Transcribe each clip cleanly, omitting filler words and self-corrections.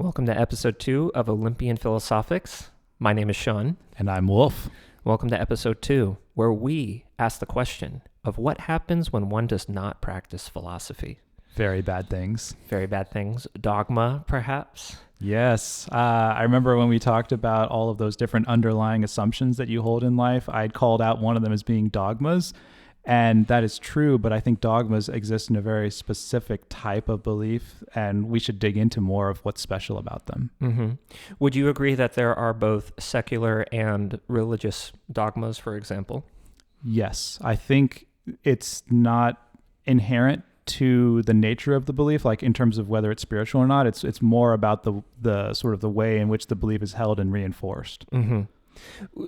Welcome to episode 2 of Olympian Philosophics. My name is Sean. And I'm Wolf. Welcome to episode 2, where we ask the question of what happens when one does not practice philosophy. Very bad things. Very bad things. Dogma, perhaps? Yes. I remember when we talked about all of those different underlying assumptions that you hold in life, I'd called out one of them as being dogmas. And that is true, but I think dogmas exist in a very specific type of belief, and we should dig into more of what's special about them. Mm-hmm. Would you agree that there are both secular and religious dogmas, for example? Yes. I think it's not inherent to the nature of the belief, like in terms of whether it's spiritual or not. It's more about the sort of the way in which the belief is held and reinforced. Mm-hmm.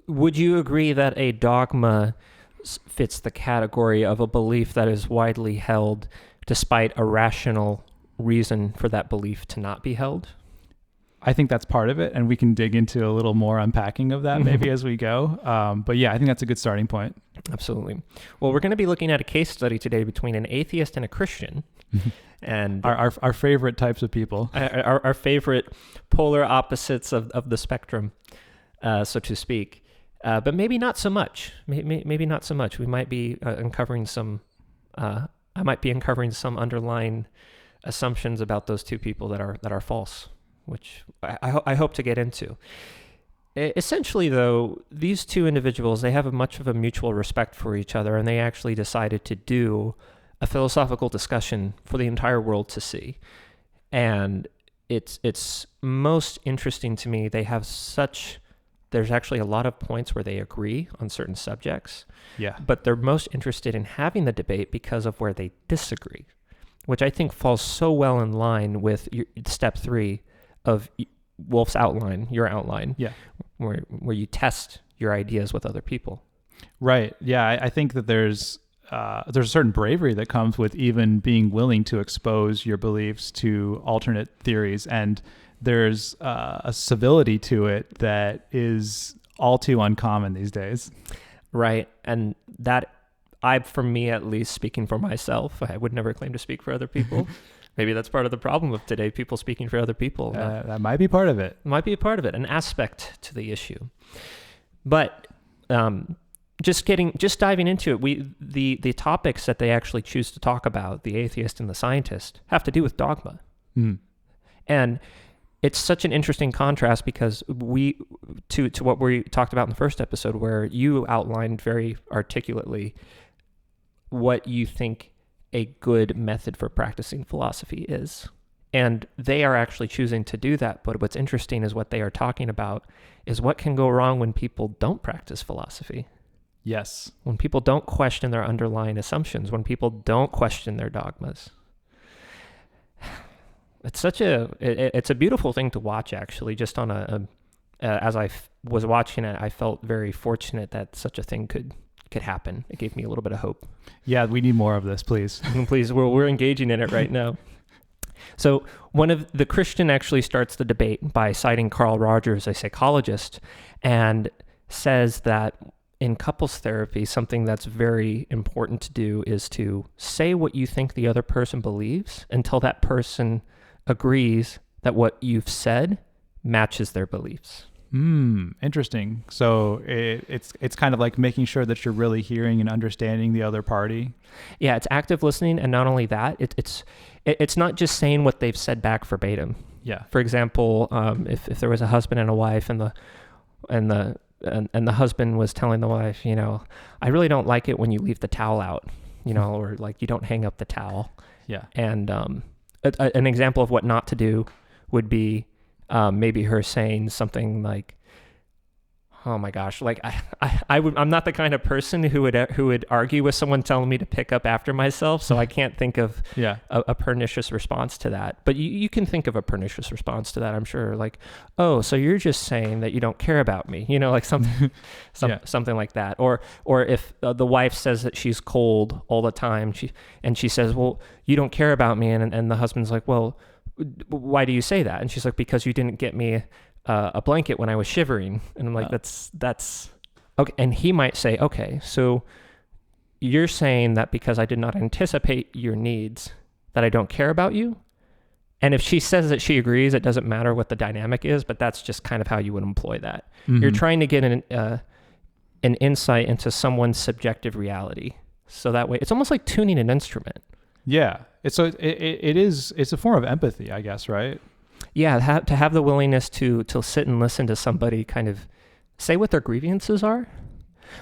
Would you agree that a dogma fits the category of a belief that is widely held despite a rational reason for that belief to not be held? I think that's part of it, and we can dig into a little more unpacking of that maybe as we go. But yeah, I think that's a good starting point. Absolutely. Well, we're going to be looking at a case study today between an atheist and a Christian. And our favorite types of people. Our favorite polar opposites of the spectrum, so to speak. But maybe not so much. Maybe not so much. We might be uncovering some. I might be uncovering some underlying assumptions about those two people that are false, which I hope to get into. Essentially, though, these two individuals, they have much of a mutual respect for each other, and they actually decided to do a philosophical discussion for the entire world to see. And it's most interesting to me. They have there's actually a lot of points where they agree on certain subjects. Yeah. But they're most interested in having the debate because of where they disagree, which I think falls so well in line with step 3 of Wolf's outline, your outline, yeah, where you test your ideas with other people. Right. Yeah, I think that there's a certain bravery that comes with even being willing to expose your beliefs to alternate theories, and there's a civility to it that is all too uncommon these days. Right. And that, for me at least, speaking for myself, I would never claim to speak for other people. Maybe that's part of the problem of today, people speaking for other people. That might be part of it. Might be a part of it, an aspect to the issue. But just diving into it, the topics that they actually choose to talk about, the atheist and the scientist, have to do with dogma. Mm. And it's such an interesting contrast because to what we talked about in the first episode, where you outlined very articulately what you think a good method for practicing philosophy is. And they are actually choosing to do that. But what's interesting is what they are talking about is what can go wrong when people don't practice philosophy. Yes. When people don't question their underlying assumptions, when people don't question their dogmas. It's it's a beautiful thing to watch, actually. Just on as I was watching it, I felt very fortunate that such a thing could happen. It gave me a little bit of hope. Yeah, we need more of this, please. Please, we're engaging in it right now. So the Christian actually starts the debate by citing Carl Rogers, a psychologist, and says that in couples therapy, something that's very important to do is to say what you think the other person believes until that person agrees that what you've said matches their beliefs. Interesting. So it's kind of like making sure that you're really hearing and understanding the other party. Yeah, it's active listening, and not only that, it's not just saying what they've said back verbatim. Yeah. For example, if there was a husband and a wife, and the husband was telling the wife, I really don't like it when you leave the towel out, or like you don't hang up the towel. Yeah. And an example of what not to do would be maybe her saying something like, oh my gosh, like I'm not the kind of person who would argue with someone telling me to pick up after myself, so I can't think of a pernicious response to that. But you can think of a pernicious response to that, I'm sure. Like, oh, so you're just saying that you don't care about me, like something like that. Or if the wife says that she's cold all the time, she says, well, you don't care about me, and the husband's like, well, why do you say that? And she's like, because you didn't get me a blanket when I was shivering. And I'm like, that's okay. And he might say, okay, so you're saying that because I did not anticipate your needs, that I don't care about you? And if she says that she agrees, it doesn't matter what the dynamic is, but that's just kind of how you would employ that. Mm-hmm. You're trying to get an insight into someone's subjective reality. So that way, it's almost like tuning an instrument. Yeah. It's a form of empathy, I guess, right? Yeah, to have the willingness to sit and listen to somebody kind of say what their grievances are.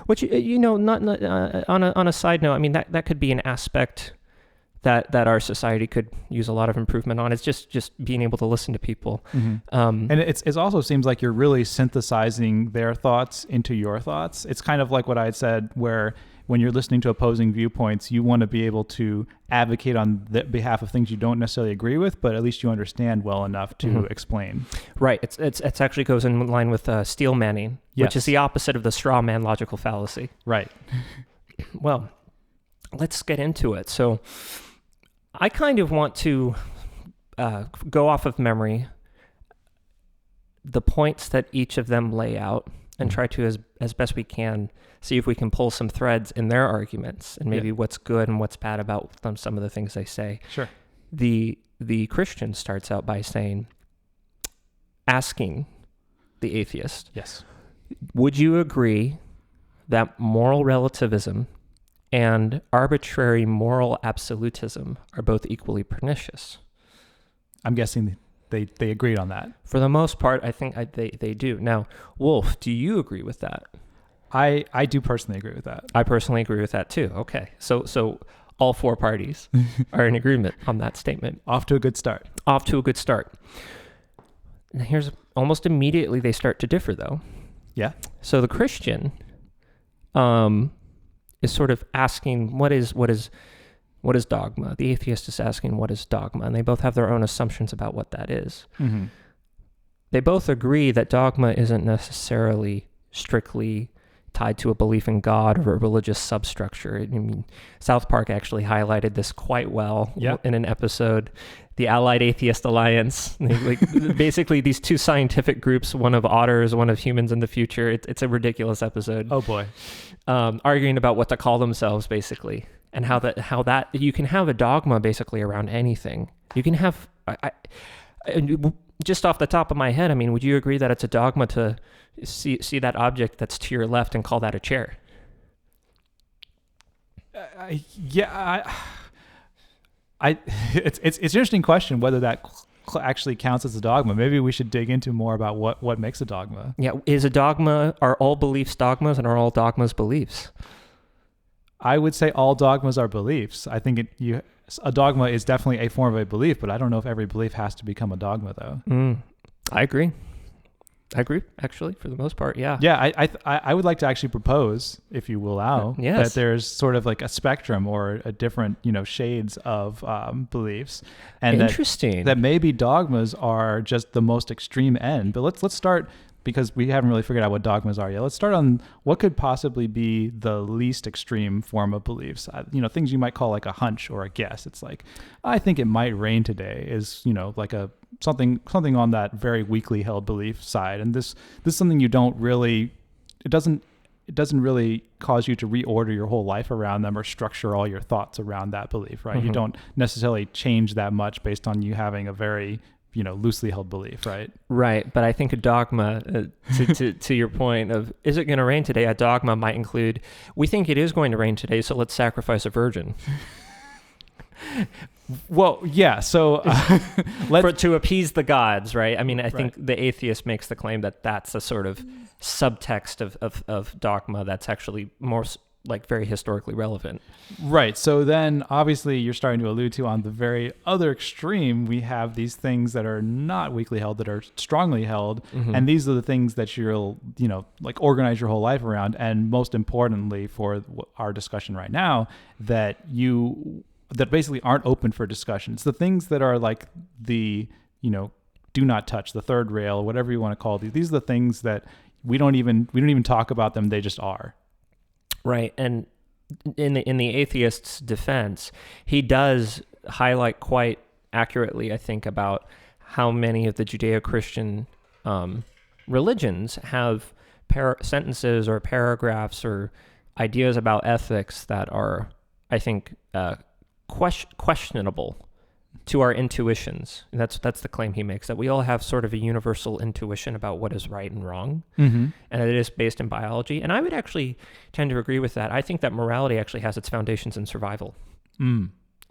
Which, not on a side note, I mean, that could be an aspect that our society could use a lot of improvement on. It's just being able to listen to people. Mm-hmm. And it also seems like you're really synthesizing their thoughts into your thoughts. It's kind of like what I had said, where when you're listening to opposing viewpoints, you want to be able to advocate on the behalf of things you don't necessarily agree with, but at least you understand well enough to explain. Right. It's actually goes in line with steel manning, which is the opposite of the straw man logical fallacy. Right. Well, let's get into it. So I kind of want to go off of memory the points that each of them lay out and try to, as best we can, see if we can pull some threads in their arguments and maybe what's good and what's bad about them, some of the things they say. Sure. The Christian starts out by asking the atheist, yes, would you agree that moral relativism and arbitrary moral absolutism are both equally pernicious? I'm guessing they agreed on that. For the most part, I think they do. Now, Wolf, do you agree with that? I do personally agree with that. I personally agree with that too. Okay. So all four parties are in agreement on that statement. Off to a good start. Now here's almost immediately they start to differ though. Yeah. So the Christian is sort of asking what is dogma? The atheist is asking what is dogma, and they both have their own assumptions about what that is. Mm-hmm. They both agree that dogma isn't necessarily strictly tied to a belief in God or a religious substructure. I mean, South Park actually highlighted this quite well in an episode, the Allied Atheist Alliance. Basically, these two scientific groups, one of otters, one of humans in the future. It's a ridiculous episode. Oh boy. Arguing about what to call themselves, basically, and how that you can have a dogma basically around anything. You can have, just off the top of my head, I mean, would you agree that it's a dogma to see that object that's to your left and call that a chair? It's an interesting question whether that actually counts as a dogma. Maybe we should dig into more about what makes a dogma. Yeah, is a dogma, are all beliefs dogmas, and are all dogmas beliefs? I would say all dogmas are beliefs. I think a dogma is definitely a form of a belief, but I don't know if every belief has to become a dogma, though. I agree, actually, for the most part, yeah. Yeah, I would like to actually propose, if you will allow, yes, that there's sort of like a spectrum or a different, shades of beliefs. And interesting. That maybe dogmas are just the most extreme end. But let's start, because we haven't really figured out what dogmas are yet. Let's start on what could possibly be the least extreme form of beliefs. Things you might call like a hunch or a guess. It's like, I think it might rain today is, like something on that very weakly held belief side. And this is something you don't really, it doesn't really cause you to reorder your whole life around them or structure all your thoughts around that belief, right? Mm-hmm. You don't necessarily change that much based on you having a very loosely held belief, right? Right. But I think a dogma, to your point of, is it going to rain today? A dogma might include, we think it is going to rain today, so let's sacrifice a virgin. Well, yeah. So to appease the gods, right? I mean, I think the atheist makes the claim that that's a sort of subtext of dogma that's actually more like very historically relevant. Right. So then obviously you're starting to allude to, on the very other extreme, we have these things that are not weakly held, that are strongly held. Mm-hmm. And these are the things that you'll, like organize your whole life around. And most importantly for our discussion right now, that basically aren't open for discussions. The things that are like the, do not touch, the third rail, whatever you want to call these are the things that we don't even talk about them. They just are. Right. And in the atheist's defense, he does highlight quite accurately, I think, about how many of the Judeo-Christian religions have sentences or paragraphs or ideas about ethics that are, I think, questionable to our intuitions. And that's the claim he makes, that we all have sort of a universal intuition about what is right and wrong, and it is based in biology. And I would actually tend to agree with that. I think that morality actually has its foundations in survival.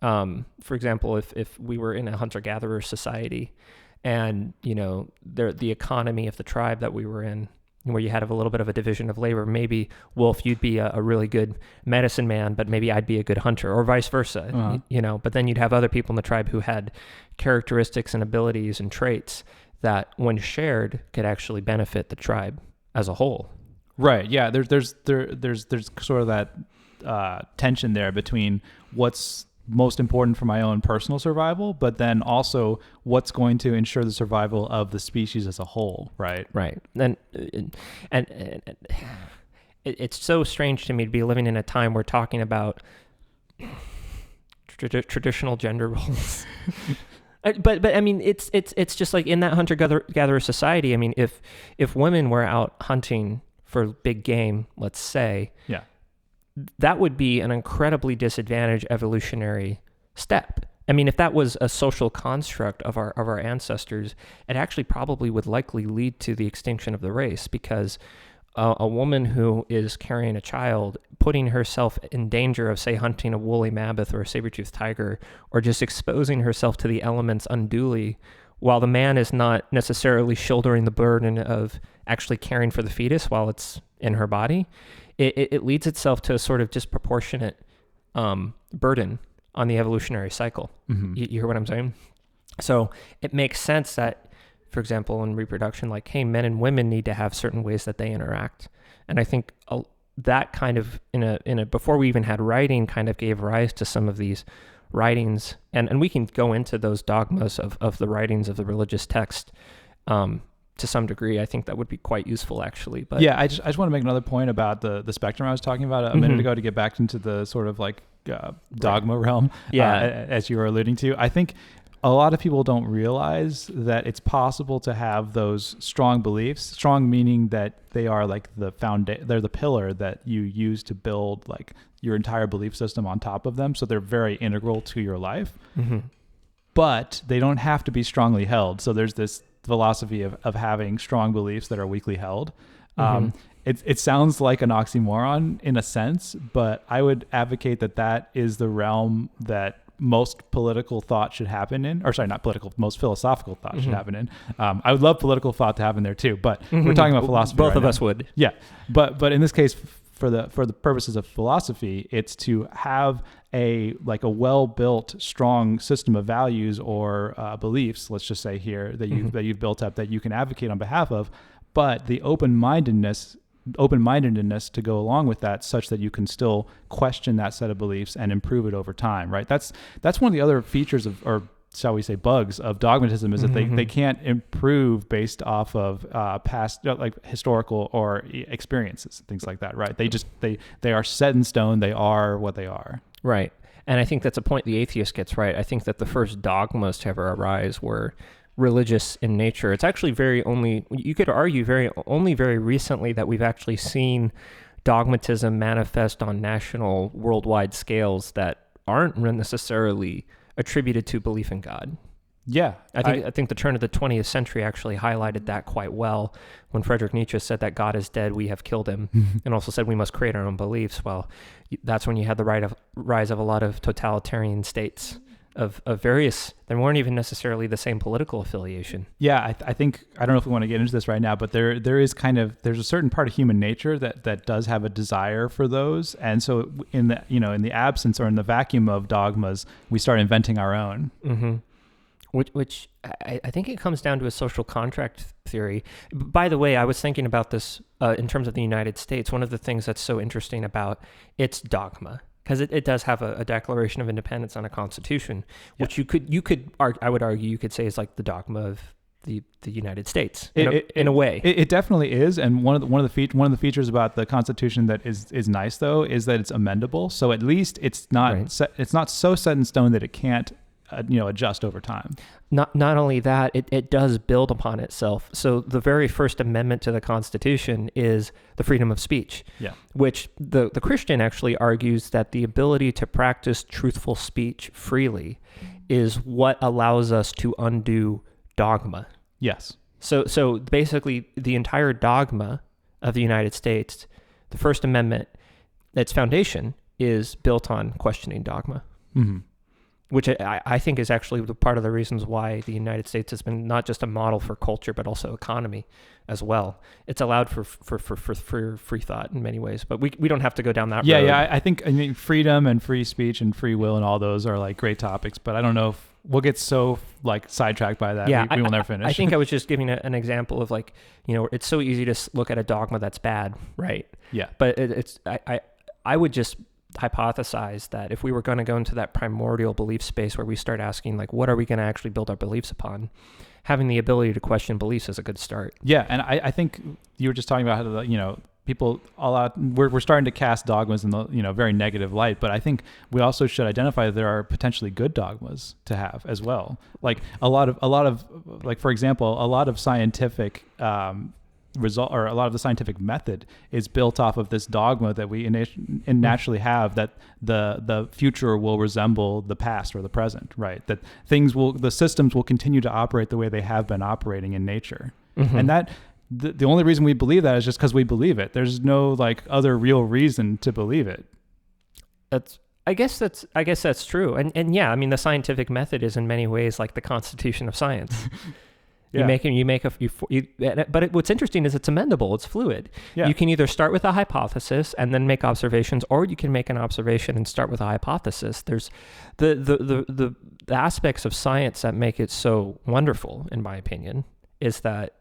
For example, if we were in a hunter-gatherer society, and the economy of the tribe that we were in, where you had a little bit of a division of labor, maybe, Wolf, you'd be a really good medicine man, but maybe I'd be a good hunter, or vice versa, but then you'd have other people in the tribe who had characteristics and abilities and traits that, when shared, could actually benefit the tribe as a whole. Right. Yeah. There's sort of that tension there between what's most important for my own personal survival, but then also what's going to ensure the survival of the species as a whole, right? Right. And it's so strange to me to be living in a time we're talking about traditional gender roles. But I mean, it's just like in that hunter-gatherer society. I mean, if women were out hunting for big game, let's say, that would be an incredibly disadvantaged evolutionary step. I mean, if that was a social construct of our ancestors, it actually probably would likely lead to the extinction of the race, because a woman who is carrying a child, putting herself in danger of, say, hunting a woolly mammoth or a saber-toothed tiger, or just exposing herself to the elements unduly, while the man is not necessarily shouldering the burden of actually caring for the fetus while it's in her body, it leads itself to a sort of disproportionate burden on the evolutionary cycle. You hear what I'm saying? So it makes sense that, for example, in reproduction, like, hey, men and women need to have certain ways that they interact. And I think that kind of, in a before we even had writing, kind of gave rise to some of these writings. And we can go into those dogmas of the writings of the religious text to some degree. I think that would be quite useful, actually. But yeah, I just want to make another point about the spectrum I was talking about a minute ago, to get back into the sort of like dogma realm, as you were alluding to. I think a lot of people don't realize that it's possible to have those strong beliefs, strong meaning that they are like they're the pillar that you use to build like your entire belief system on top of them. So they're very integral to your life, but they don't have to be strongly held. So there's this philosophy of having strong beliefs that are weakly held. It sounds like an oxymoron in a sense, but I would advocate that is the realm that most political thought should happen in, or sorry, not political, most philosophical thought should happen in. I would love political thought to happen there too, but we're talking about philosophy. Both of us would. Yeah. But in this case, for the purposes of philosophy, it's to have a well-built, strong system of values or beliefs, let's just say here, that you've built up, that you can advocate on behalf of, but the open-mindedness to go along with that, such that you can still question that set of beliefs and improve it over time, right? That's one of the other features of, or shall we say bugs of dogmatism, is that they can't improve based off of past like historical or experiences, things like that, right? They are set in stone. They are what they are. Right. And I think that's a point the atheist gets right. I think that the first dogmas to ever arise were religious in nature. It's actually you could argue only very recently that we've actually seen dogmatism manifest on national, worldwide scales that aren't necessarily attributed to belief in God. Yeah. I think the turn of the 20th century actually highlighted that quite well when Friedrich Nietzsche said that God is dead, we have killed him, and also said we must create our own beliefs. Well, that's when you had the rise of a lot of totalitarian states of various, they weren't even necessarily the same political affiliation. Yeah, I think, I don't know if we want to get into this right now, but there's a certain part of human nature that does have a desire for those. And so in the absence or in the vacuum of dogmas, we start inventing our own. Which I think it comes down to a social contract theory. By the way, I was thinking about this in terms of the United States. One of the things that's so interesting about its dogma, because it does have a Declaration of Independence on a Constitution, which I would argue you could say is like the dogma of the United States in a way. It definitely is, and one of the features about the Constitution that is nice though is that it's amendable. So at least it's not so set in stone that it can't adjust over time. Not only that, it does build upon itself. So the very first amendment to the Constitution is the freedom of speech, which the Christian actually argues that the ability to practice truthful speech freely is what allows us to undo dogma. Yes. So basically, the entire dogma of the United States, the First Amendment, its foundation is built on questioning dogma, which I think is actually part of the reasons why the United States has been not just a model for culture, but also economy as well. It's allowed for free thought in many ways, but we don't have to go down that road. Yeah. I think freedom and free speech and free will and all those are like great topics, but I don't know if we'll get so like sidetracked by that. Yeah, we will never finish. I think I was just giving an example of like, it's so easy to look at a dogma that's bad, right? Yeah. But I would just hypothesize that if we were going to go into that primordial belief space where we start asking like, what are we going to actually build our beliefs upon? Having the ability to question beliefs is a good start. Yeah, and I think you were just talking about how people all out. We're starting to cast dogmas in the very negative light, but I think we also should identify that there are potentially good dogmas to have as well. Like a lot of like, for example, a lot of scientific result, or a lot of the scientific method is built off of this dogma that we naturally have, that the future will resemble the past or the present, right? That the systems will continue to operate the way they have been operating in nature. And that the only reason we believe that is just because we believe it. There's no like other real reason to believe it. I guess that's true. And yeah, I mean, the scientific method is in many ways like the constitution of science. Yeah. But what's interesting is it's amendable. It's fluid. Yeah. You can either start with a hypothesis and then make observations, or you can make an observation and start with a hypothesis. There's the aspects of science that make it so wonderful, in my opinion, is that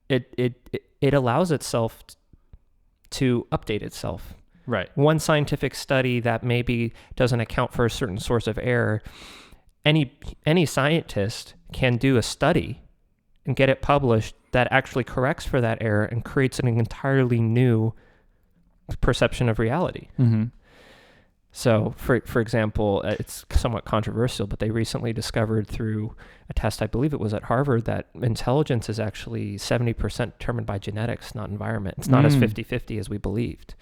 it allows itself to update itself. Right. One scientific study that maybe doesn't account for a certain source of error, any scientist can do a study and get it published that actually corrects for that error and creates an entirely new perception of reality. So, for example, it's somewhat controversial, but they recently discovered through a test, I believe it was at Harvard, that intelligence is actually 70% determined by genetics, not environment. It's not as 50-50 as we believed.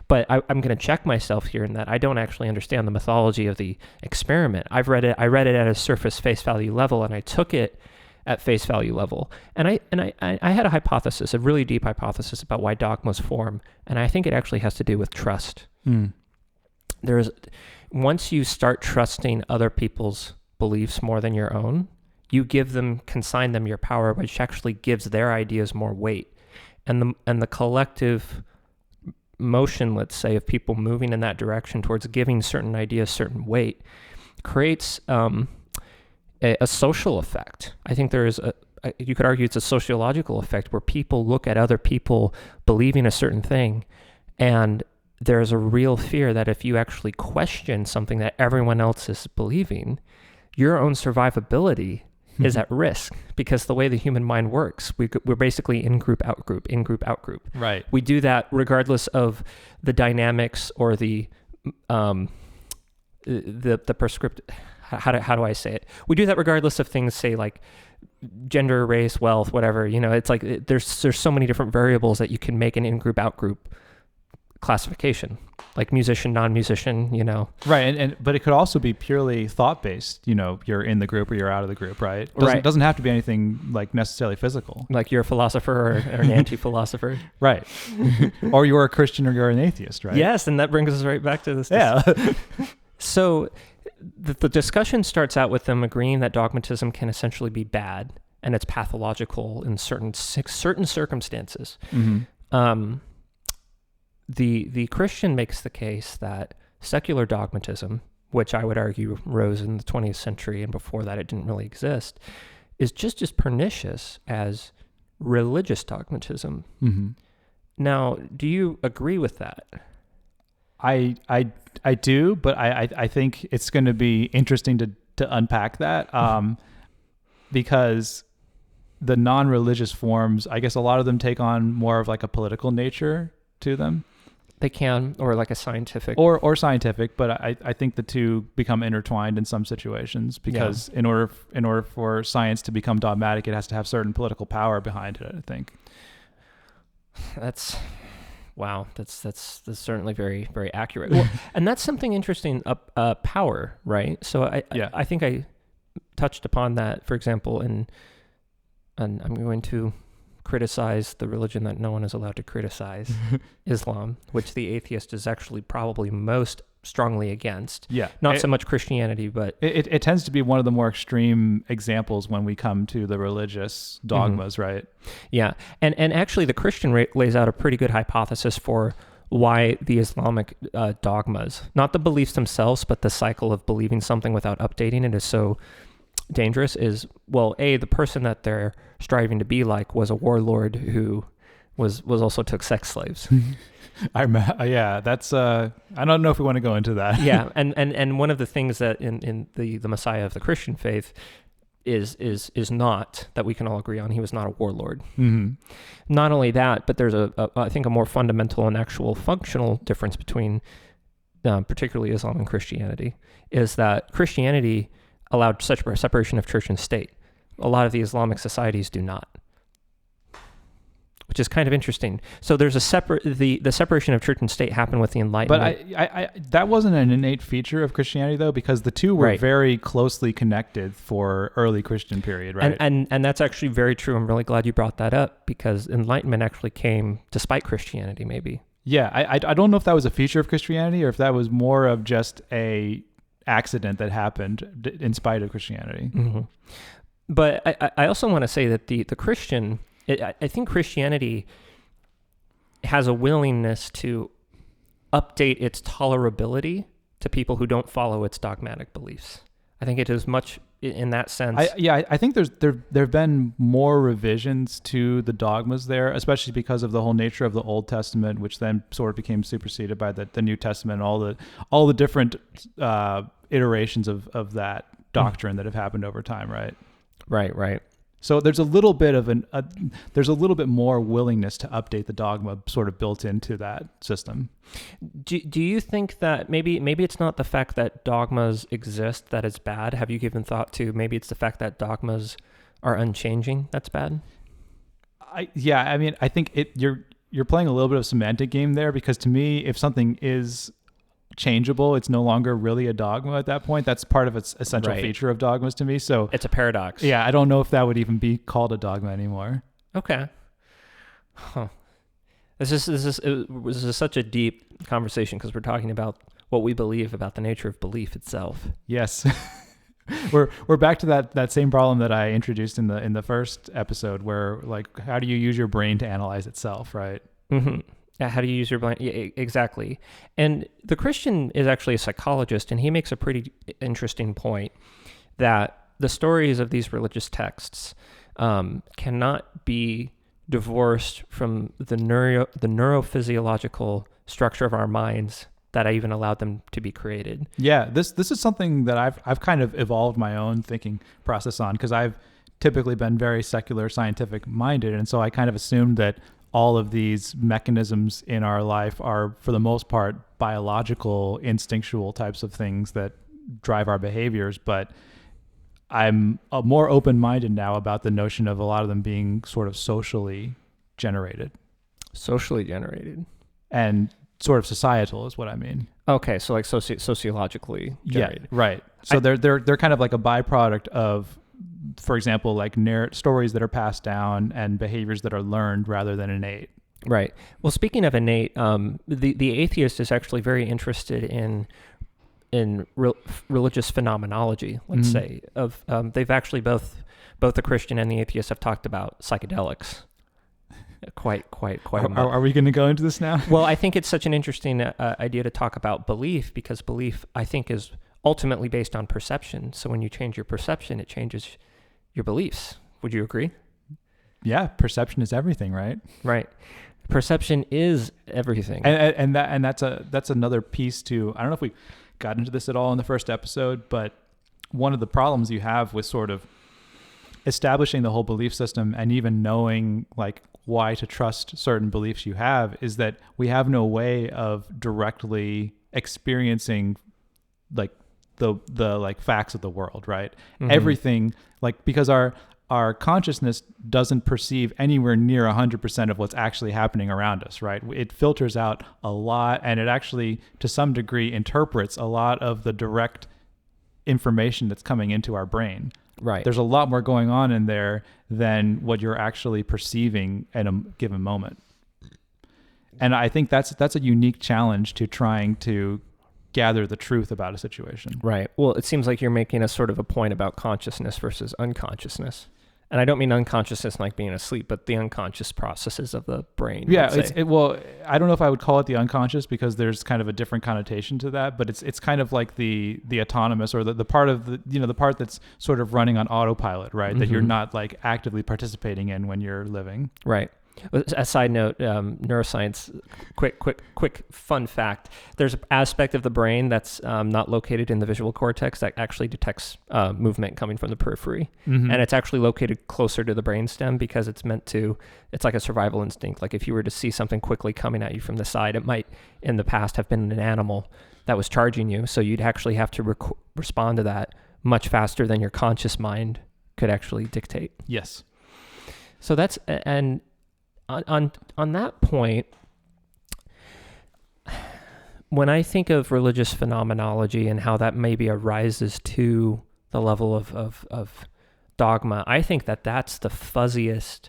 But I'm going to check myself here in that I don't actually understand the mythology of the experiment. I read it at a surface face value level, and I took it at face value level. And I had a hypothesis, a really deep hypothesis about why dogmas form. And I think it actually has to do with trust. Once you start trusting other people's beliefs more than your own, you consign them your power, which actually gives their ideas more weight. And the collective motion, let's say, of people moving in that direction towards giving certain ideas certain weight creates a social effect. I think there is you could argue it's a sociological effect where people look at other people believing a certain thing, and there's a real fear that if you actually question something that everyone else is believing, your own survivability is at risk, because the way the human mind works, we're basically in-group, out-group, in-group, out-group. Right. We do that regardless of the dynamics or the prescriptive, how do I say it? We do that regardless of things, say like gender, race, wealth, whatever. It's like there's so many different variables that you can make an in-group, out-group classification, like musician, non-musician, Right. But it could also be purely thought-based, you're in the group or you're out of the group, right? Right. It doesn't have to be anything like necessarily physical. Like you're a philosopher or an anti-philosopher. Right. Or you're a Christian or you're an atheist, right? Yes. And that brings us right back to this. Yeah. So the discussion starts out with them agreeing that dogmatism can essentially be bad and it's pathological in certain circumstances. The Christian makes the case that secular dogmatism, which I would argue rose in the 20th century, and before that it didn't really exist, is just as pernicious as religious dogmatism. Now, do you agree with that? I do, but I think it's going to be interesting to unpack that because the non-religious forms, I guess a lot of them take on more of like a political nature to them. They can, or like a scientific. Or scientific, but I think the two become intertwined in some situations because in order for science to become dogmatic, it has to have certain political power behind it, I think. That's certainly very, very accurate. Well, and that's something interesting, power, right? So I think touched upon that, for example, and I'm going to criticize the religion that no one is allowed to criticize, Islam, which the atheist is actually probably most strongly against. Yeah. Not so much Christianity, but... It tends to be one of the more extreme examples when we come to the religious dogmas, right? Yeah. And actually the Christian lays out a pretty good hypothesis for why the Islamic dogmas, not the beliefs themselves, but the cycle of believing something without updating it is so dangerous is, well, the person that they're striving to be like was a warlord who was also took sex slaves. Yeah, that's I don't know if we want to go into that. Yeah, and one of the things that in the Messiah of the Christian faith is not, that we can all agree on, he was not a warlord. Mm-hmm. Not only that, but there's I think a more fundamental and actual functional difference between particularly Islam and Christianity, is that Christianity allowed such a separation of church and state. A lot of the Islamic societies do not, which is kind of interesting. So there's the separation of church and state happened with the Enlightenment. But I that wasn't an innate feature of Christianity, though, because the two were very closely connected for early Christian period, right? And that's actually very true. I'm really glad you brought that up, because Enlightenment actually came despite Christianity, maybe. Yeah, I don't know if that was a feature of Christianity or if that was more of just a accident that happened in spite of Christianity. Mm-hmm. But I also want to say that the Christian, I think Christianity has a willingness to update its tolerability to people who don't follow its dogmatic beliefs. I think it is much in that sense. I think there have been more revisions to the dogmas there, especially because of the whole nature of the Old Testament, which then sort of became superseded by the New Testament, all the different iterations of that doctrine that have happened over time, right? Right. So there's a little bit of there's a little bit more willingness to update the dogma sort of built into that system. Do you think that maybe it's not the fact that dogmas exist that is bad? Have you given thought to maybe it's the fact that dogmas are unchanging that's bad? I think you're playing a little bit of semantic game there, because to me, if something is changeable, it's no longer really a dogma at that point. That's part of its essential feature of dogmas to me. So it's a paradox. Yeah, I don't know if that would even be called a dogma anymore. Okay. Huh. This is such a deep conversation, because we're talking about what we believe about the nature of belief itself. Yes. We're back to that same problem that I introduced in the first episode, where like, how do you use your brain to analyze itself, right? Mm-hmm. How do you use your brain? Yeah, exactly. And the Christian is actually a psychologist, and he makes a pretty interesting point that the stories of these religious texts cannot be divorced from the neurophysiological structure of our minds that I even allowed them to be created. Yeah, this is something that I've kind of evolved my own thinking process on, because I've typically been very secular, scientific minded, and so I kind of assumed that all of these mechanisms in our life are, for the most part, biological, instinctual types of things that drive our behaviors. But I'm more open-minded now about the notion of a lot of them being sort of socially generated. Socially generated. And sort of societal is what I mean. Okay, so like sociologically generated. Yeah, right. So they're kind of like a byproduct of, for example, like stories that are passed down and behaviors that are learned rather than innate. Right. Well, speaking of innate, the atheist is actually very interested in religious phenomenology. Let's say they've actually both the Christian and the atheist have talked about psychedelics. Quite. Are we going to go into this now? Well, I think it's such an interesting idea to talk about belief, because belief, I think, is ultimately based on perception. So when you change your perception, it changes your beliefs. Would you agree? Yeah, perception is everything, right? Right. Perception is everything. And that's another piece too. I don't know if we got into this at all in the first episode, but one of the problems you have with sort of establishing the whole belief system and even knowing like why to trust certain beliefs you have is that we have no way of directly experiencing like the like facts of the world, right? Mm-hmm. Everything, like, because our consciousness doesn't perceive anywhere near 100% of what's actually happening around us, right? It filters out a lot, and it actually, to some degree, interprets a lot of the direct information that's coming into our brain. Right. There's a lot more going on in there than what you're actually perceiving at a given moment. And I think that's a unique challenge to trying to gather the truth about a situation. Right. Well, it seems like you're making a sort of a point about consciousness versus unconsciousness. And I don't mean unconsciousness like being asleep, but the unconscious processes of the brain. Yeah, well, I don't know if I would call it the unconscious, because there's kind of a different connotation to that, but it's kind of like the autonomous, or the part of the part that's sort of running on autopilot, right? Mm-hmm. That you're not like actively participating in when you're living. Right. A side note, neuroscience, quick fun fact. There's an aspect of the brain that's not located in the visual cortex that actually detects movement coming from the periphery. Mm-hmm. And it's actually located closer to the brainstem because it's like a survival instinct. Like if you were to see something quickly coming at you from the side, it might in the past have been an animal that was charging you. So you'd actually have to respond to that much faster than your conscious mind could actually dictate. Yes. So that's, and on that point, when I think of religious phenomenology and how that maybe arises to the level of dogma, I think that that's the fuzziest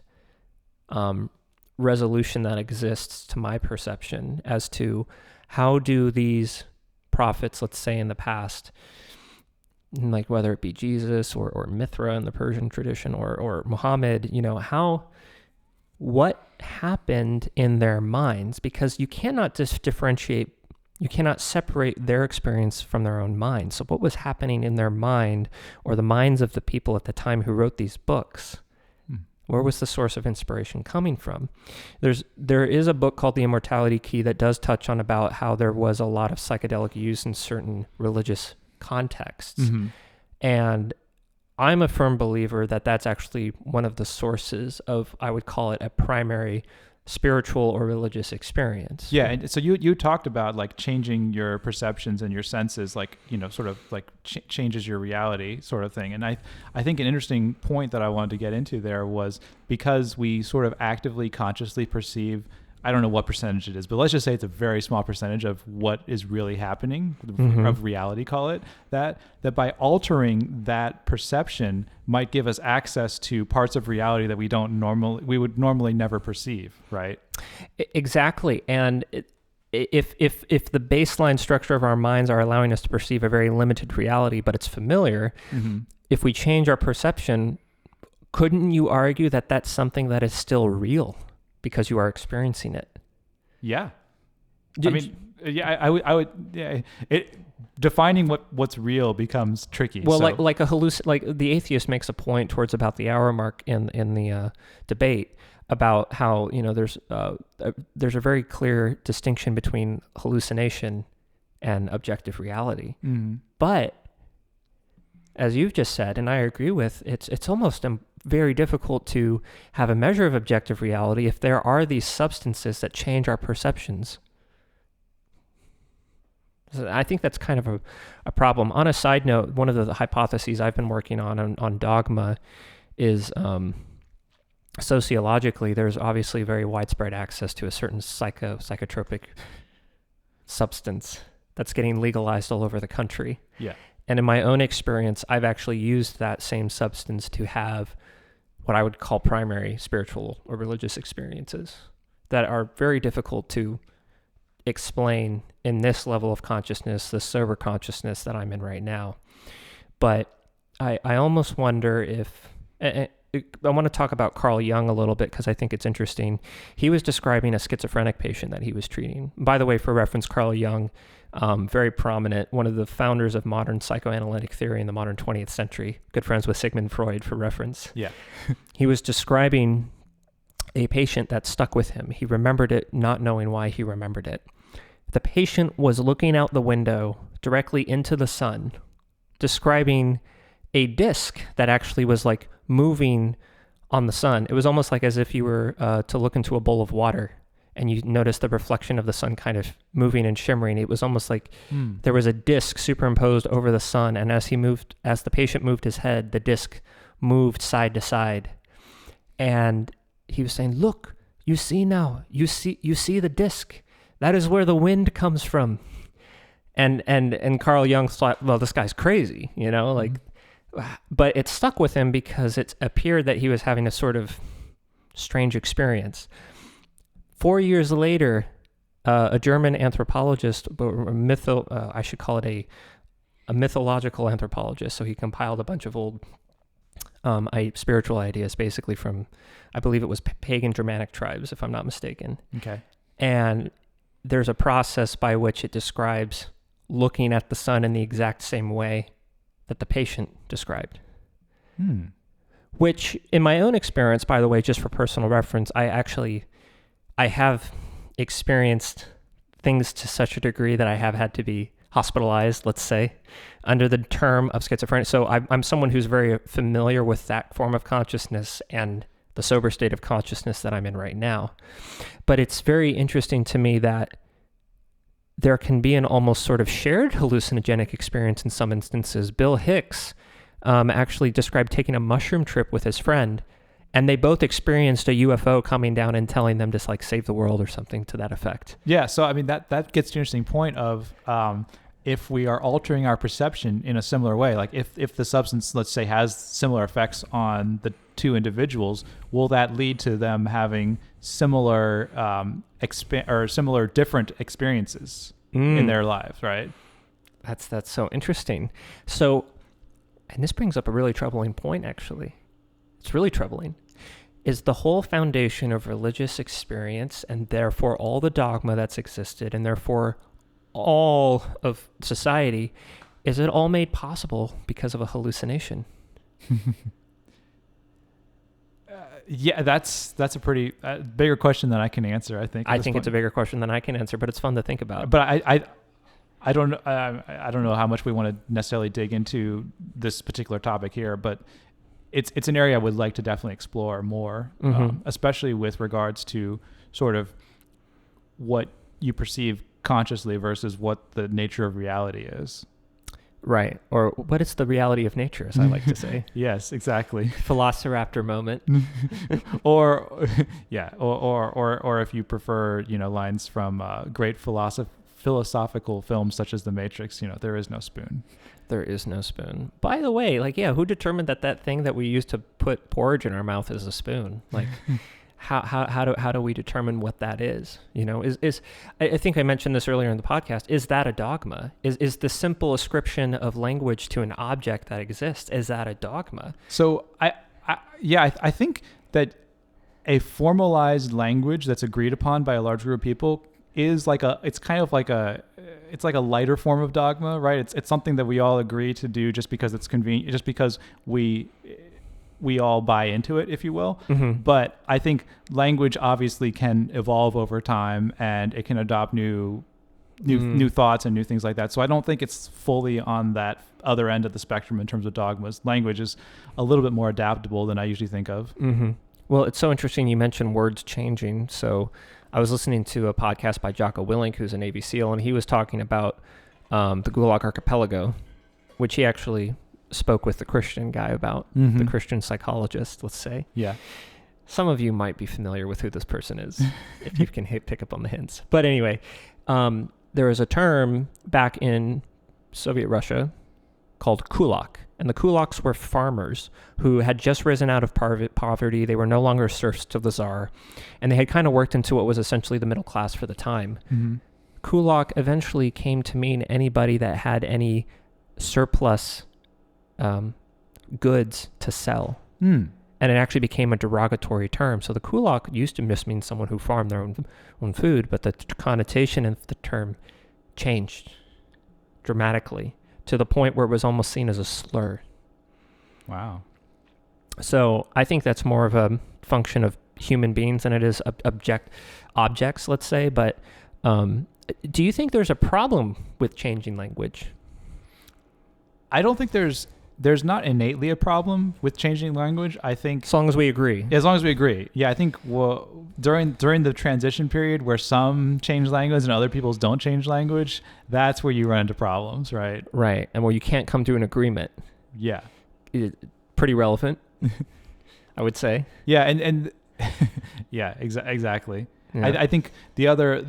resolution that exists to my perception as to how do these prophets, let's say in the past, like whether it be Jesus or Mithra in the Persian tradition or Muhammad, what happened in their minds, because you cannot just differentiate, you cannot separate their experience from their own mind. So what was happening in their mind, or the minds of the people at the time who wrote these books? Where was the source of inspiration coming from? There is a book called The Immortality Key that does touch on about how there was a lot of psychedelic use in certain religious contexts. Mm-hmm. And I'm a firm believer that that's actually one of the sources of, I would call it, a primary spiritual or religious experience. Yeah, and so you talked about like changing your perceptions and your senses, like, sort of like changes your reality sort of thing. And I think an interesting point that I wanted to get into there was, because we sort of actively, consciously perceive, I don't know what percentage it is, but let's just say it's a very small percentage of what is really happening, mm-hmm. of reality, call it, that by altering that perception might give us access to parts of reality that we would normally never perceive, right? Exactly. And if the baseline structure of our minds are allowing us to perceive a very limited reality, but it's familiar, mm-hmm. if we change our perception, couldn't you argue that that's something that is still real? Because you are experiencing it. Yeah. I would. Yeah. Defining what's real becomes tricky. Well, so. like the atheist makes a point towards about the hour mark in the debate about how there's a very clear distinction between hallucination and objective reality. Mm-hmm. But as you've just said, and I agree with, it's almost very difficult to have a measure of objective reality if there are these substances that change our perceptions. So I think that's kind of a problem. On a side note, one of the hypotheses I've been working on Dogma is sociologically, there's obviously very widespread access to a certain psychotropic substance that's getting legalized all over the country. Yeah. And in my own experience, I've actually used that same substance to have what I would call primary spiritual or religious experiences that are very difficult to explain in this level of consciousness, the sober consciousness that I'm in right now. But I almost wonder if, I want to talk about Carl Jung a little bit because I think it's interesting. He was describing a schizophrenic patient that he was treating. By the way, for reference, Carl Jung, very prominent, one of the founders of modern psychoanalytic theory in the modern 20th century, good friends with Sigmund Freud for reference. Yeah. He was describing a patient that stuck with him. He remembered it, not knowing why he remembered it. The patient was looking out the window directly into the sun, describing a disc that actually was like moving on the sun. It was almost like as if you were to look into a bowl of water and you notice the reflection of the sun kind of moving and shimmering. It was almost like there was a disc superimposed over the sun, and as the patient moved his head, the disc moved side to side. And he was saying, "Look, you see now, you see the disc. That is where the wind comes from." And Carl Jung thought, well, this guy's crazy, like But it stuck with him because it appeared that he was having a sort of strange experience. 4 years later, a German anthropologist, I should call it a mythological anthropologist. So he compiled a bunch of old spiritual ideas, basically from, I believe it was pagan Germanic tribes, if I'm not mistaken. Okay. And there's a process by which it describes looking at the sun in the exact same way that the patient described. Which, in my own experience, by the way, just for personal reference, I have experienced things to such a degree that I have had to be hospitalized, let's say, under the term of schizophrenia. So I'm someone who's very familiar with that form of consciousness and the sober state of consciousness that I'm in right now. But it's very interesting to me that there can be an almost sort of shared hallucinogenic experience in some instances. Bill Hicks actually described taking a mushroom trip with his friend, and they both experienced a UFO coming down and telling them to like save the world or something to that effect. Yeah. So, I mean, that gets to an interesting point of if we are altering our perception in a similar way, like if the substance, let's say, has similar effects on the two individuals, will that lead to them having similar similar different experiences in their lives, right? That's so interesting. So, and this brings up a really troubling point, actually. It's really troubling. Is the whole foundation of religious experience, and therefore all the dogma that's existed, and therefore all of society, is it all made possible because of a hallucination? Yeah, that's a pretty bigger question than I can answer, I think. I think it's a bigger question than I can answer, but it's fun to think about. But I don't know how much we want to necessarily dig into this particular topic here, but it's an area I would like to definitely explore more, especially with regards to sort of what you perceive consciously versus what the nature of reality is. Right. Or what is the reality of nature, as I like to say. Yes, exactly. Velociraptor moment. or if you prefer, lines from great philosophical films such as The Matrix, there is no spoon. There is no spoon. By the way, who determined that thing that we use to put porridge in our mouth is a spoon? Like, how do we determine what that is? I think I mentioned this earlier in the podcast. Is that a dogma? Is the simple ascription of language to an object that exists, is that a dogma? So I think that a formalized language that's agreed upon by a large group of people is it's like a lighter form of dogma, right? It's something that we all agree to do just because it's convenient, just because we all buy into it, if you will. Mm-hmm. But I think language obviously can evolve over time, and it can adopt new thoughts and new things like that. So I don't think it's fully on that other end of the spectrum in terms of dogmas. Language is a little bit more adaptable than I usually think of. Mm-hmm. Well, it's so interesting you mentioned words changing. So I was listening to a podcast by Jocko Willink, who's a Navy SEAL, and he was talking about the Gulag Archipelago, which he actually spoke with the Christian guy about, the Christian psychologist, let's say. Yeah. Some of you might be familiar with who this person is, if you can pick up on the hints. But anyway, there was a term back in Soviet Russia called kulak. And the kulaks were farmers who had just risen out of poverty. They were no longer serfs to the Tsar. And they had kind of worked into what was essentially the middle class for the time. Mm-hmm. Kulak eventually came to mean anybody that had any surplus goods to sell. And it actually became a derogatory term. So the kulak used to just mean someone who farmed their own food, but the connotation of the term changed dramatically to the point where it was almost seen as a slur. Wow. So I think that's more of a function of human beings than it is objects, let's say. But do you think there's a problem with changing language? I don't think there's not innately a problem with changing language. I think as long as we agree. As long as we agree. Yeah, I think during the transition period where some change language and other people's don't change language, that's where you run into problems, right? Right, and where you can't come to an agreement. Yeah. Pretty relevant, I would say. Yeah, and yeah, exactly. Yeah. I think the other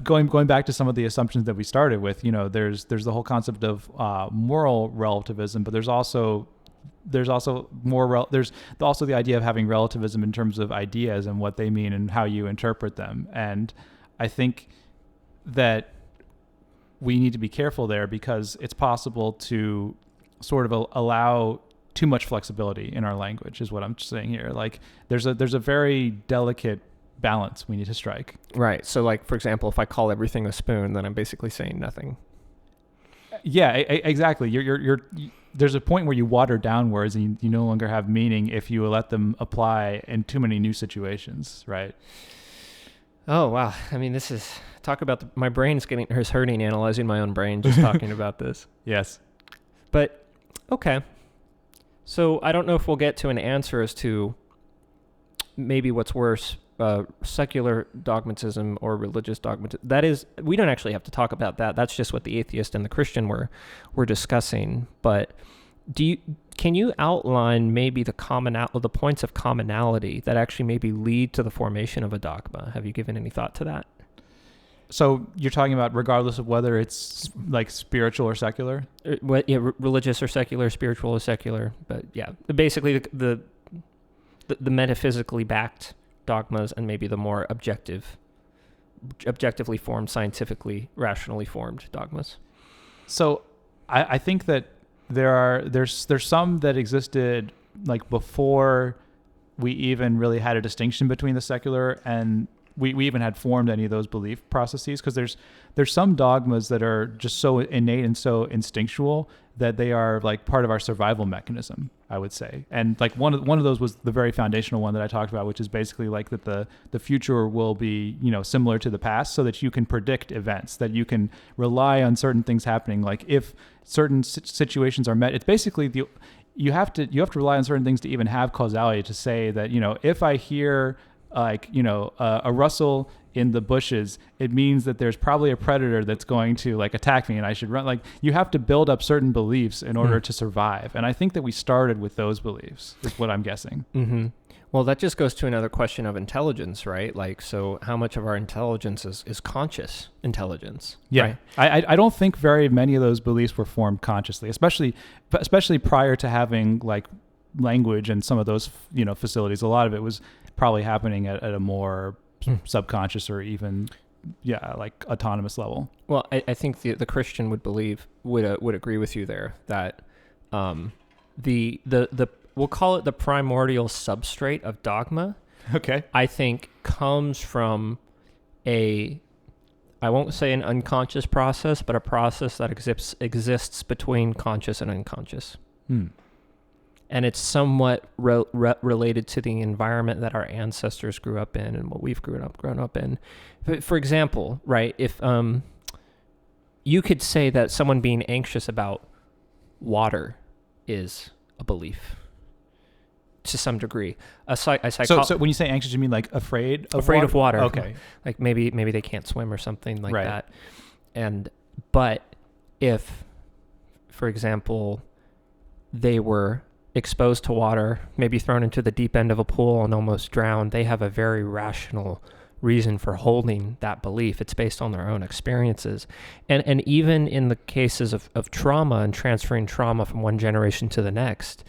going back to some of the assumptions that we started with, there's the whole concept of moral relativism, but there's also the idea of having relativism in terms of ideas and what they mean and how you interpret them. And I think that we need to be careful there, because it's possible to sort of allow too much flexibility in our language, is what I'm saying here. Like there's a very delicate balance we need to strike. Right. So like, for example, if I call everything a spoon, then I'm basically saying nothing. Yeah, exactly. There's a point where you water down words and you no longer have meaning if you let them apply in too many new situations, right? Oh, wow. I mean, this is, talk about, my brain's is hurting analyzing my own brain just talking about this. Yes. But, okay. So I don't know if we'll get to an answer as to maybe what's worse, secular dogmatism or religious dogmatism. That is, we don't actually have to talk about that. That's just what the atheist and the Christian were discussing. But can you outline maybe the points of commonality that actually maybe lead to the formation of a dogma? Have you given any thought to that? So you're talking about regardless of whether it's like spiritual or secular? Religious or secular, spiritual or secular. But yeah, basically the metaphysically backed dogmas and maybe the more objectively formed, scientifically, rationally formed dogmas. So I think that there's some that existed like before we even really had a distinction between the secular and we even had formed any of those belief processes, because there's some dogmas that are just so innate and so instinctual that they are like part of our survival mechanism, I would say. And like one of those was the very foundational one that I talked about, which is basically like that the future will be, similar to the past, so that you can predict events, that you can rely on certain things happening. Like if certain situations are met, it's basically you have to rely on certain things to even have causality, to say that, if I hear a rustle in the bushes, it means that there's probably a predator that's going to like attack me and I should run. Like you have to build up certain beliefs in order to survive. And I think that we started with those beliefs, is what I'm guessing. Mm-hmm. Well, that just goes to another question of intelligence, right? Like, so how much of our intelligence is conscious intelligence? Yeah. Right? I don't think very many of those beliefs were formed consciously, especially prior to having like language and some of those, facilities. A lot of it was probably happening at a more subconscious or even like autonomous level. Well, I think the Christian would agree with you there that the we'll call it the primordial substrate of dogma. Okay. I think comes from I won't say an unconscious process, but a process that exists between conscious and unconscious. And it's somewhat related to the environment that our ancestors grew up in and what we've grown up in. For example, right, if you could say that someone being anxious about water is a belief to some degree. So when you say anxious, you mean like afraid of water? Okay. Like maybe they can't swim or something like right. that. But if, for example, they were exposed to water, maybe thrown into the deep end of a pool and almost drowned, they have a very rational reason for holding that belief. It's based on their own experiences. And even in the cases of trauma and transferring trauma from one generation to the next,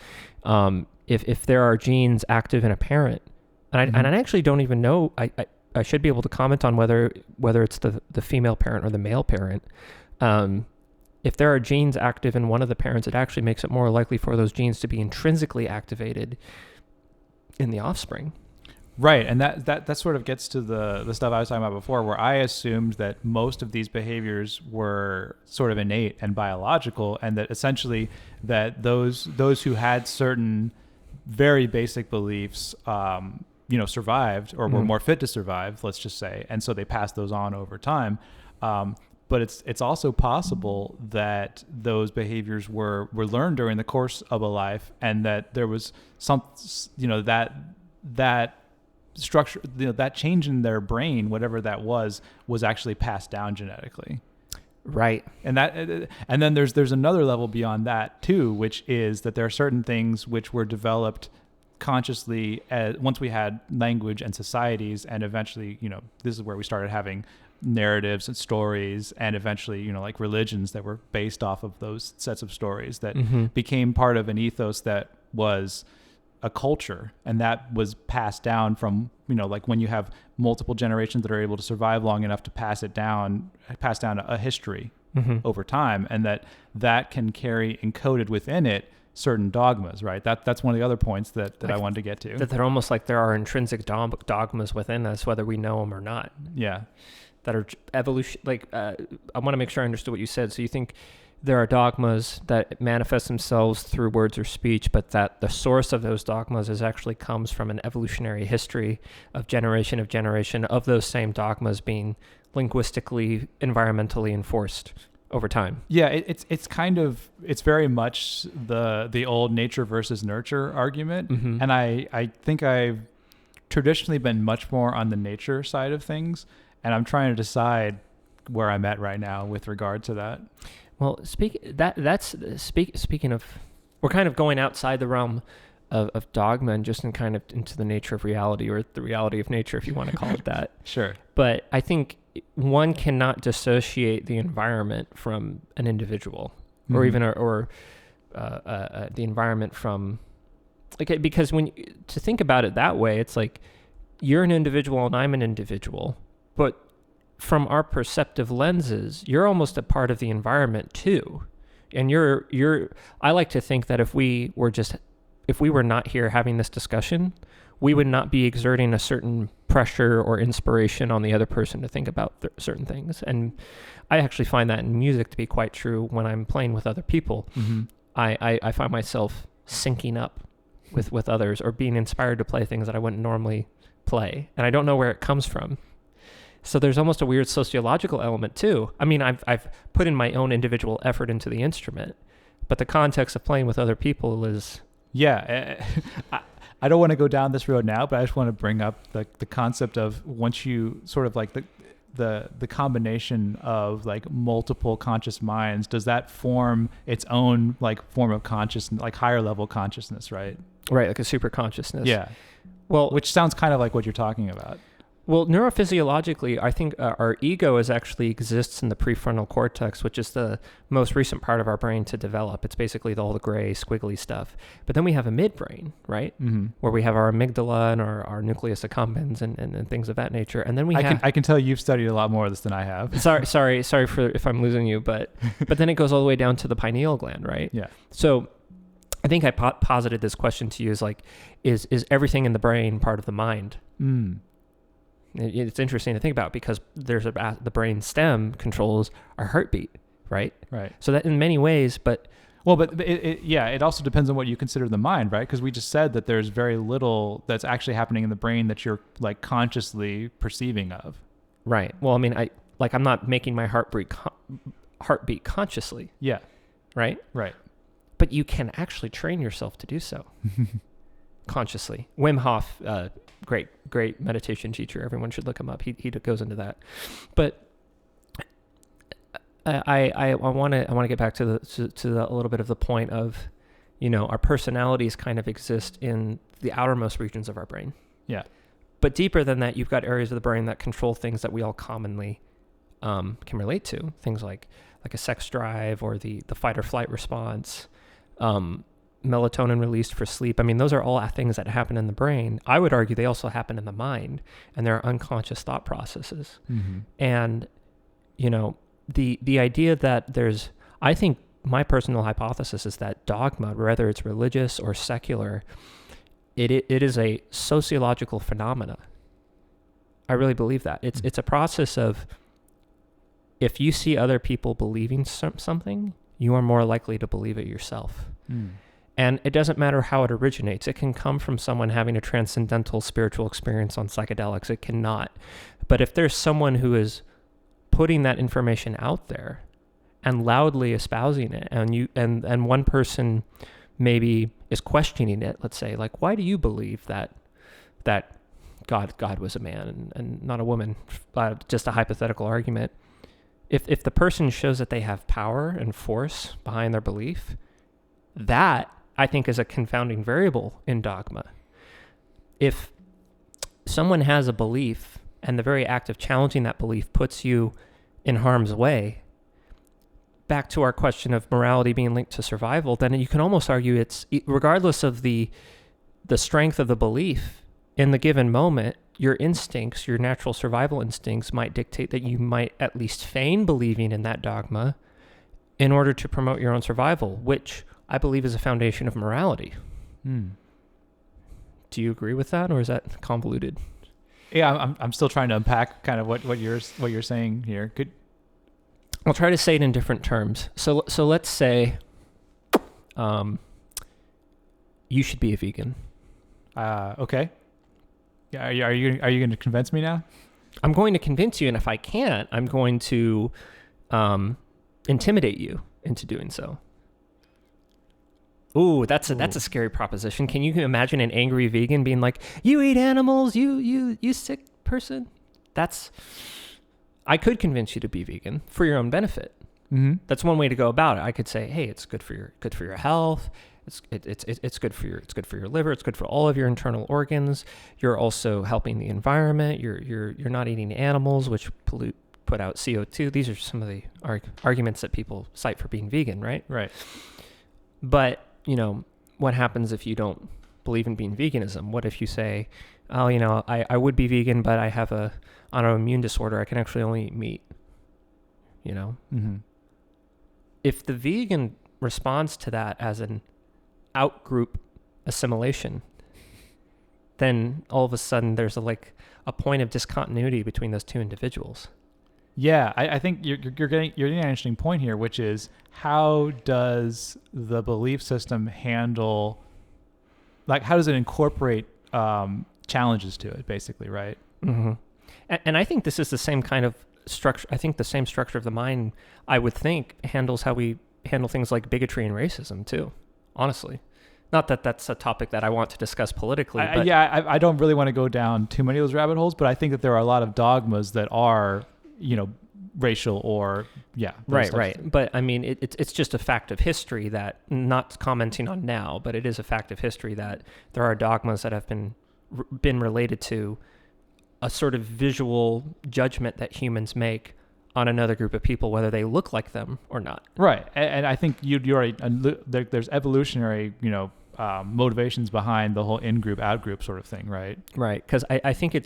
if there are genes active in a parent, and I actually don't even know, I should be able to comment on whether it's the female parent or the male parent. If there are genes active in one of the parents, it actually makes it more likely for those genes to be intrinsically activated in the offspring. Right, and that sort of gets to the stuff I was talking about before, where I assumed that most of these behaviors were sort of innate and biological, and that essentially that those who had certain very basic beliefs, survived or were more fit to survive, let's just say, and so they passed those on over time. But it's also possible that those behaviors were learned during the course of a life, and that there was some, that structure, that change in their brain, whatever that was actually passed down genetically. Right. And then there's another level beyond that too, which is that there are certain things which were developed consciously, once we had language and societies, and eventually, this is where we started having narratives and stories, and eventually, like religions that were based off of those sets of stories that became part of an ethos that was a culture, and that was passed down from, like when you have multiple generations that are able to survive long enough to pass down a history over time, and that can carry encoded within it certain dogmas, right? That's one of the other points that I wanted to get to. That they're almost like there are intrinsic dogmas within us, whether we know them or not. Yeah. That are evolution. I want to make sure I understood what you said. So you think there are dogmas that manifest themselves through words or speech, but that the source of those dogmas actually comes from an evolutionary history of generation of those same dogmas being linguistically, environmentally enforced over time. Yeah, it's very much the old nature versus nurture argument. And I think I've traditionally been much more on the nature side of things, and I'm trying to decide where I'm at right now with regard to that. Well, speaking of, we're kind of going outside the realm of dogma and just into the nature of reality, or the reality of nature, if you want to call it that. Sure. But I think one cannot dissociate the environment from an individual, or even the environment from, because to think about it that way, it's like you're an individual and I'm an individual, but from our perceptive lenses, you're almost a part of the environment too. And I like to think that if we were not here having this discussion, we would not be exerting a certain pressure or inspiration on the other person to think about certain things. And I actually find that in music to be quite true. When I'm playing with other people, I find myself syncing up with others, or being inspired to play things that I wouldn't normally play. And I don't know where it comes from. So there's almost a weird sociological element too. I mean, I've put in my own individual effort into the instrument, but the context of playing with other people is... Yeah. I don't want to go down this road now, but I just want to bring up the concept of, once you sort of like the combination of like multiple conscious minds, does that form its own like form of consciousness, like higher level consciousness, right? Right, like a super consciousness. Yeah. Well, which sounds kind of like what you're talking about. Well, neurophysiologically, I think our ego actually exists in the prefrontal cortex, which is the most recent part of our brain to develop. It's basically all the gray, squiggly stuff. But then we have a midbrain, right? Where we have our amygdala and our nucleus accumbens and things of that nature. And then I can tell you've studied a lot more of this than I have. Sorry for if I'm losing you, but then it goes all the way down to the pineal gland, right? Yeah. So I think I posited this question to you as like, is everything in the brain part of the mind? It's interesting to think about, because the brain stem controls our heartbeat, right? Right. So that in many ways, but it also depends on what you consider the mind, right? Because we just said that there's very little that's actually happening in the brain that you're like consciously perceiving of. Right. Well, I mean, I'm not making my heartbeat consciously. Yeah. Right. Right. But you can actually train yourself to do so consciously. Wim Hof, great meditation teacher. Everyone should look him up. He goes into that. But I want to get back to a little bit of the point of, our personalities kind of exist in the outermost regions of our brain. Yeah. But deeper than that, you've got areas of the brain that control things that we all commonly can relate to. Things like a sex drive, or the fight or flight response, melatonin released for sleep. I mean, those are all things that happen in the brain. I would argue they also happen in the mind, and there are unconscious thought processes. And, the idea that I think my personal hypothesis is that dogma, whether it's religious or secular, it is a sociological phenomena. I really believe that. It's a process of, if you see other people believing something, you are more likely to believe it yourself. And it doesn't matter how it originates. It can come from someone having a transcendental spiritual experience on psychedelics. It cannot. But if there's someone who is putting that information out there and loudly espousing it, and one person maybe is questioning it, let's say, like, why do you believe that God was a man and not a woman? Just a hypothetical argument. If the person shows that they have power and force behind their belief, that I think is a confounding variable in dogma. if someone has a belief and the very act of challenging that belief puts you in harm's way, back to our question of morality being linked to survival, then you can almost argue it's, regardless of the strength of the belief in the given moment, your instincts, your natural survival instincts might dictate that you might at least feign believing in that dogma in order to promote your own survival, which I believe is a foundation of morality. Do you agree with that, or is that convoluted? Yeah, I'm still trying to unpack kind of what you're saying here. I'll try to say it in different terms. So let's say you should be a vegan. Okay. Yeah, are you going to convince me now? I'm going to convince you, and if I can't, I'm going to intimidate you into doing so. Ooh, that's a scary proposition. Can you imagine an angry vegan being like, "You eat animals, you sick person"? I could convince you to be vegan for your own benefit. Mm-hmm. That's one way to go about it. I could say, "Hey, it's good for your health. It's good for your liver. It's good for all of your internal organs. You're also helping the environment. You're not eating animals, which put out CO2." These are some of the arguments that people cite for being vegan, right? Right. But what happens if you don't believe in being veganism? What if you say, "Oh, I would be vegan, but I have an autoimmune disorder. I can actually only eat meat." Mm-hmm. If the vegan responds to that as an out-group assimilation, then all of a sudden there's a point of discontinuity between those two individuals. Yeah, I think you're getting an interesting point here, which is how does the belief system handle, how does it incorporate challenges to it, basically, right? Mm-hmm. And I think this is the same kind of structure. I think the same structure of the mind, I would think, handles how we handle things like bigotry and racism too, honestly. Not that that's a topic that I want to discuss politically. I don't really want to go down too many of those rabbit holes, but I think that there are a lot of dogmas that are racial or right. But I mean, it's just a fact of history that, not commenting on now, but it is a fact of history that there are dogmas that have been related to a sort of visual judgment that humans make on another group of people, whether they look like them or not. Right, and I think you're right. There's evolutionary, motivations behind the whole in-group, out-group sort of thing, right? Right, because I think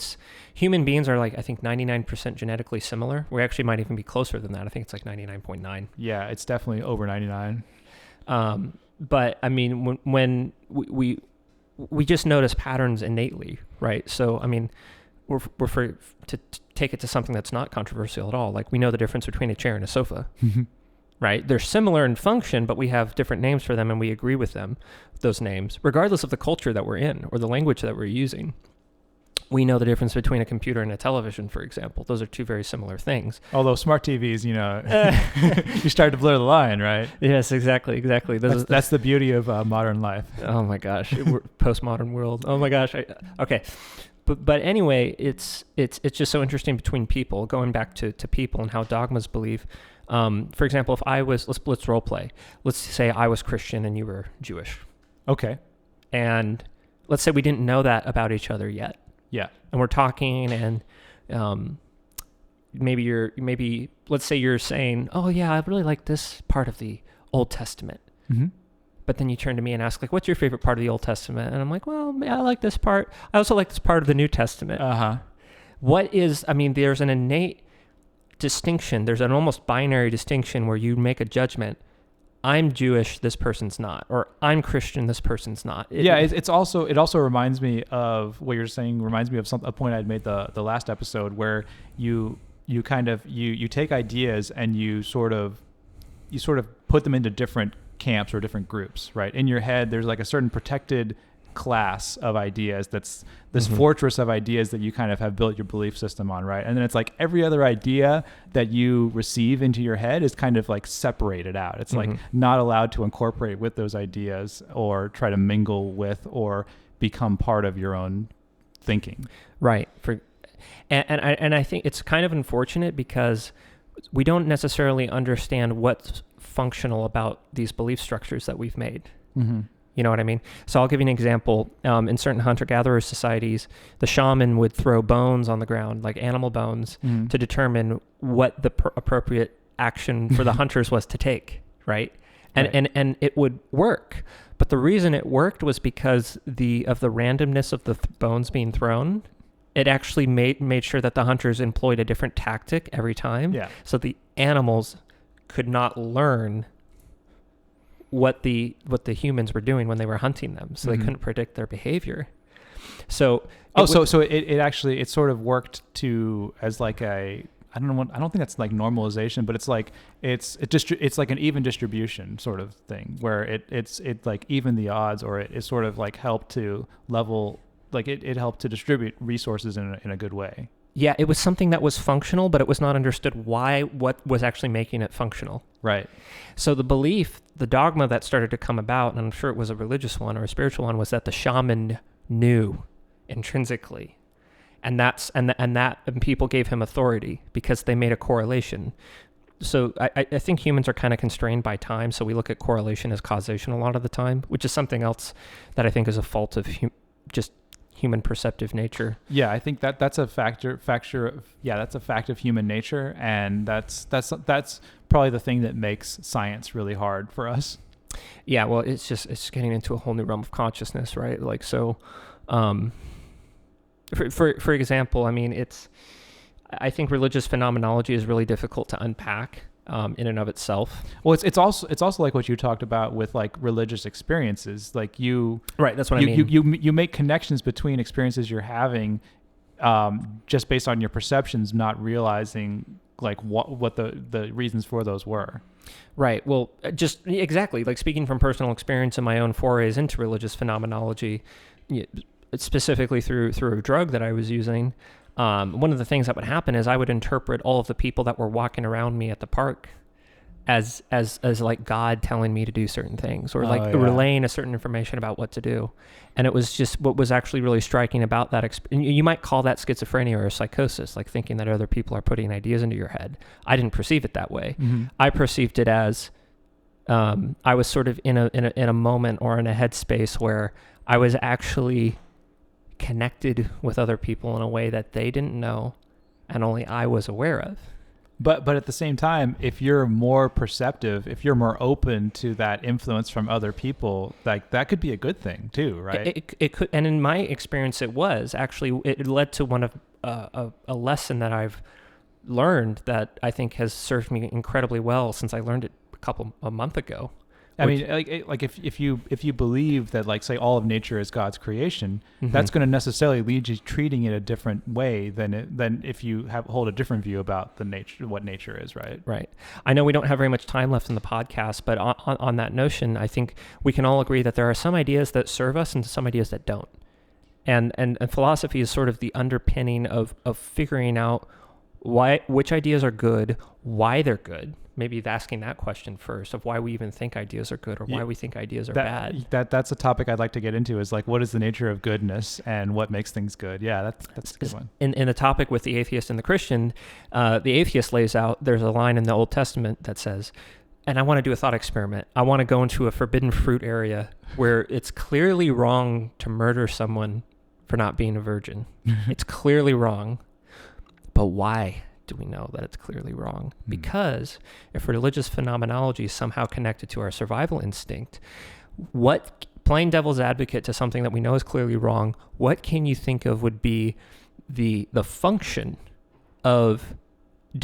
human beings are 99% genetically similar. We actually might even be closer than that. I think it's 99.9. Yeah, it's definitely over 99. But I mean, when we just notice patterns innately, right? So I mean, we're to take it to something that's not controversial at all. We know the difference between a chair and a sofa. Right? They're similar in function, but we have different names for them, and we agree with them, those names, regardless of the culture that we're in or the language that we're using. We know the difference between a computer and a television, for example. Those are two very similar things. Although smart TVs, you start to blur the line, right? Yes, exactly. That's the beauty of modern life. Oh my gosh, postmodern world. Oh my gosh. Okay. But anyway, it's just so interesting between people, going back to people and how dogmas believe. For example, if I was, let's role play. Let's say I was Christian and you were Jewish. Okay. And let's say we didn't know that about each other yet. Yeah. And we're talking, and maybe let's say you're saying, "Oh yeah, I really like this part of the Old Testament." Mm-hmm. But then you turn to me and ask, what's your favorite part of the Old Testament? And I'm like, well, I like this part. I also like this part of the New Testament. Uh-huh. There's an innate distinction. There's an almost binary distinction where you make a judgment. I'm Jewish, this person's not. Or I'm Christian, this person's not. It also reminds me of what you're saying, reminds me of a point I'd made the last episode, where you take ideas and you sort of put them into different camps or different groups, right? In your head, there's a certain protected class of ideas that's this fortress of ideas that you kind of have built your belief system on, right? And then it's every other idea that you receive into your head is kind of separated out. It's not allowed to incorporate with those ideas or try to mingle with or become part of your own thinking. Right. And I think it's kind of unfortunate because we don't necessarily understand what's functional about these belief structures that we've made. Mm-hmm. You know what I mean? So I'll give you an example. In certain hunter-gatherer societies, the shaman would throw bones on the ground, like animal bones, to determine what the appropriate action for the hunters was to take, right? And it would work. But the reason it worked was because of the randomness of the bones being thrown. It actually made sure that the hunters employed a different tactic every time. Yeah. So the animals could not learn what the humans were doing when they were hunting them, so they couldn't predict their behavior. So it actually sort of worked to as like a, I don't think that's like normalization, but it's like it's like an even distribution sort of thing where it like even the odds, or it sort of like helped to level, like it helped to distribute resources in a good way. Yeah, it was something that was functional, but it was not understood what was actually making it functional. Right. So the belief, the dogma that started to come about, and I'm sure it was a religious one or a spiritual one, was that the shaman knew intrinsically. And people gave him authority because they made a correlation. So I think humans are kind of constrained by time, so we look at correlation as causation a lot of the time, which is something else that I think is a fault of just human perceptive nature. Yeah, I think that's a fact of human nature, and that's probably the thing that makes science really hard for us. Yeah, well, it's getting into a whole new realm of consciousness, right? Like, so, for example, I mean, I think religious phenomenology is really difficult to unpack in and of itself. Well, it's also like what you talked about with like religious experiences. Like right, that's what I mean. You make connections between experiences you're having just based on your perceptions, not realizing like what the reasons for those were. Right. Well, just exactly like speaking from personal experience and my own forays into religious phenomenology, specifically through a drug that I was using. One of the things that would happen is I would interpret all of the people that were walking around me at the park as like God telling me to do certain things, or relaying a certain information about what to do. And it was just what was actually really striking about that. You might call that schizophrenia or a psychosis, like thinking that other people are putting ideas into your head. I didn't perceive it that way. Mm-hmm. I perceived it as I was sort of in a moment or in a headspace where I was actually connected with other people in a way that they didn't know and only I was aware of. But at the same time, if you're more perceptive, if you're more open to that influence from other people, like that could be a good thing too, right? It could, and in my experience, it was actually, it led to one of a lesson that I've learned that I think has served me incredibly well since I learned it a month ago. I mean, like if you believe that, like, say, all of nature is God's creation, mm-hmm. that's going to necessarily lead you treating it a different way than if you hold a different view about what nature is, right? Right. I know we don't have very much time left in the podcast, but on that notion, I think we can all agree that there are some ideas that serve us and some ideas that don't. And philosophy is sort of the underpinning of figuring out which ideas are good, why they're good. Maybe asking that question first of why we even think ideas are good or why we think ideas are bad. That's a topic I'd like to get into, is like, what is the nature of goodness and what makes things good? Yeah, that's a good one. In the topic with the atheist and the Christian, the atheist lays out, there's a line in the Old Testament that says, and I want to do a thought experiment. I want to go into a forbidden fruit area where it's clearly wrong to murder someone for not being a virgin. It's clearly wrong. But why do we know that it's clearly wrong? Because if religious phenomenology is somehow connected to our survival instinct, what, playing devil's advocate to something that we know is clearly wrong, what can you think of would be the function of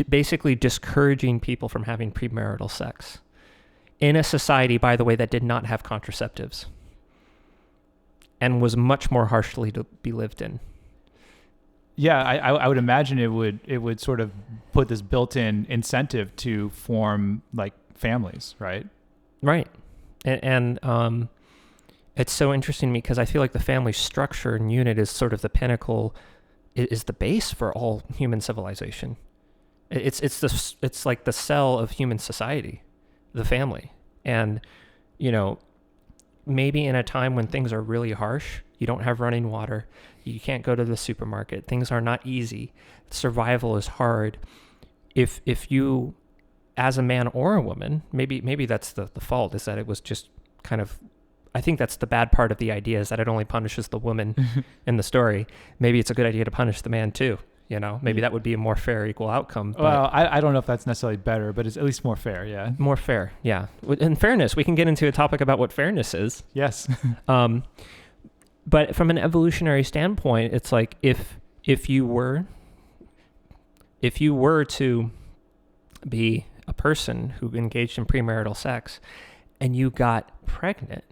basically discouraging people from having premarital sex in a society, by the way, that did not have contraceptives and was much more harshly to be lived in? Yeah, I would imagine it would sort of put this built-in incentive to form like families, right? Right. And it's so interesting to me because I feel like the family structure and unit is sort of the pinnacle, is the base for all human civilization. It's like the cell of human society, the family. And, maybe in a time when things are really harsh, you don't have running water, you can't go to the supermarket, things are not easy, survival is hard. If you, as a man or a woman, maybe that's the fault, is that it was just kind of I think that's the bad part of the idea, is that it only punishes the woman in the story. Maybe it's a good idea to punish the man too. Maybe that would be a more fair, equal outcome. Well, I don't know if that's necessarily better, but it's at least more fair. Yeah. More fair. Yeah. And fairness, we can get into a topic about what fairness is. Yes. But from an evolutionary standpoint, it's like if you were to be a person who engaged in premarital sex and you got pregnant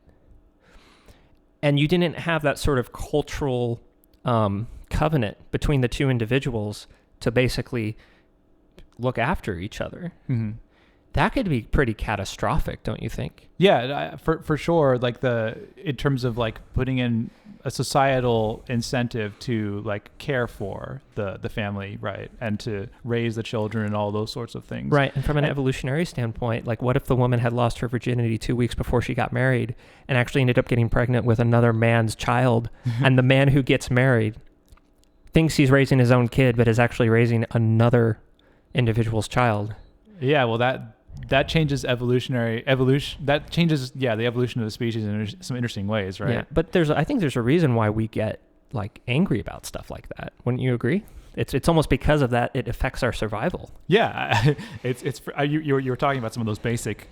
and you didn't have that sort of cultural covenant between the two individuals to basically look after each other, that could be pretty catastrophic, don't you think? Yeah, for sure. Like in terms of like putting in a societal incentive to like care for the family, right, and to raise the children and all those sorts of things, right. And from an evolutionary standpoint, like what if the woman had lost her virginity 2 weeks before she got married and actually ended up getting pregnant with another man's child, and the man who gets married thinks he's raising his own kid, but is actually raising another individual's child? Yeah, well, that changes that changes the evolution of the species in some interesting ways, right? Yeah, but I think there's a reason why we get like angry about stuff like that. Wouldn't you agree? It's almost because of that it affects our survival. Yeah, you were talking about some of those basic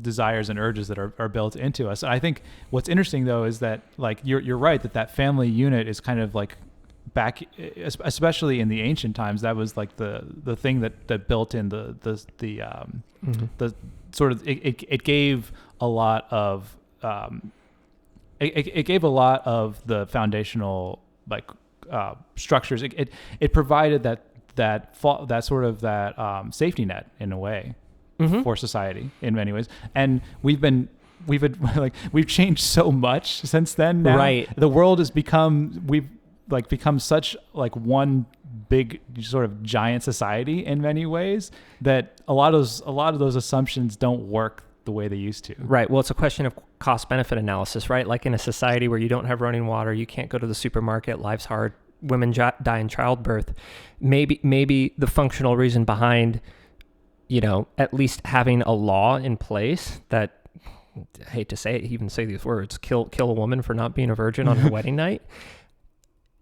desires and urges that are built into us. I think what's interesting though is that like you're right that family unit is kind of like back, especially in the ancient times, that was like the thing that built in the sort of it gave a lot of it gave a lot of the foundational like structures. It provided that sort of that safety net in a way for society in many ways, and we've changed so much since then. Now. Right, the world has become such like one big sort of giant society in many ways that a lot of those assumptions don't work the way they used to. Right. Well, it's a question of cost benefit analysis, right? Like in a society where you don't have running water, you can't go to the supermarket, life's hard, women die in childbirth. Maybe the functional reason behind, at least having a law in place that, I hate to say it, even say these words, kill a woman for not being a virgin on her wedding night.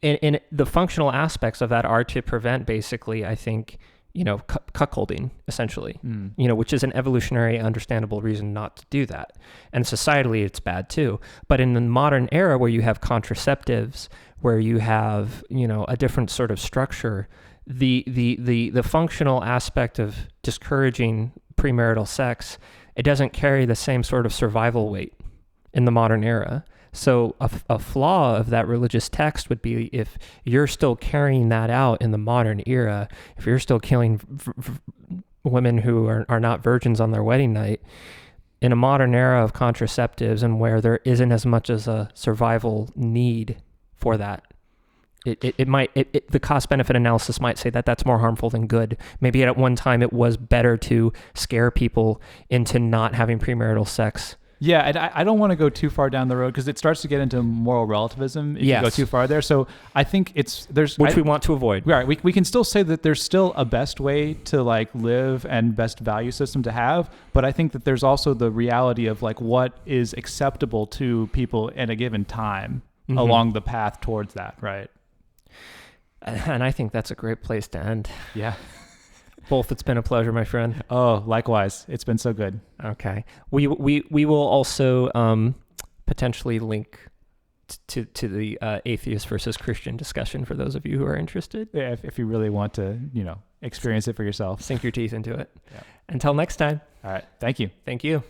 And the functional aspects of that are to prevent basically, I think, cuckolding, essentially, which is an evolutionary understandable reason not to do that. And societally, it's bad too. But in the modern era where you have contraceptives, where you have, a different sort of structure, the functional aspect of discouraging premarital sex, it doesn't carry the same sort of survival weight in the modern era. So a flaw of that religious text would be if you're still carrying that out in the modern era, if you're still killing women who are not virgins on their wedding night, in a modern era of contraceptives and where there isn't as much as a survival need for that, the cost benefit analysis might say that that's more harmful than good. Maybe at one time it was better to scare people into not having premarital sex. Yeah, and I don't want to go too far down the road because it starts to get into moral relativism if you go too far there. So I think we want to avoid. Right, we can still say that there's still a best way to like live and best value system to have, but I think that there's also the reality of like what is acceptable to people at a given time along the path towards that, right? And I think that's a great place to end. Yeah. Both, it's been a pleasure, my friend. Oh, likewise. It's been so good. Okay. We will also potentially link to the atheist versus Christian discussion for those of you who are interested. Yeah, if you really want to, experience it for yourself. Sink your teeth into it. Yeah. Until next time. All right. Thank you. Thank you.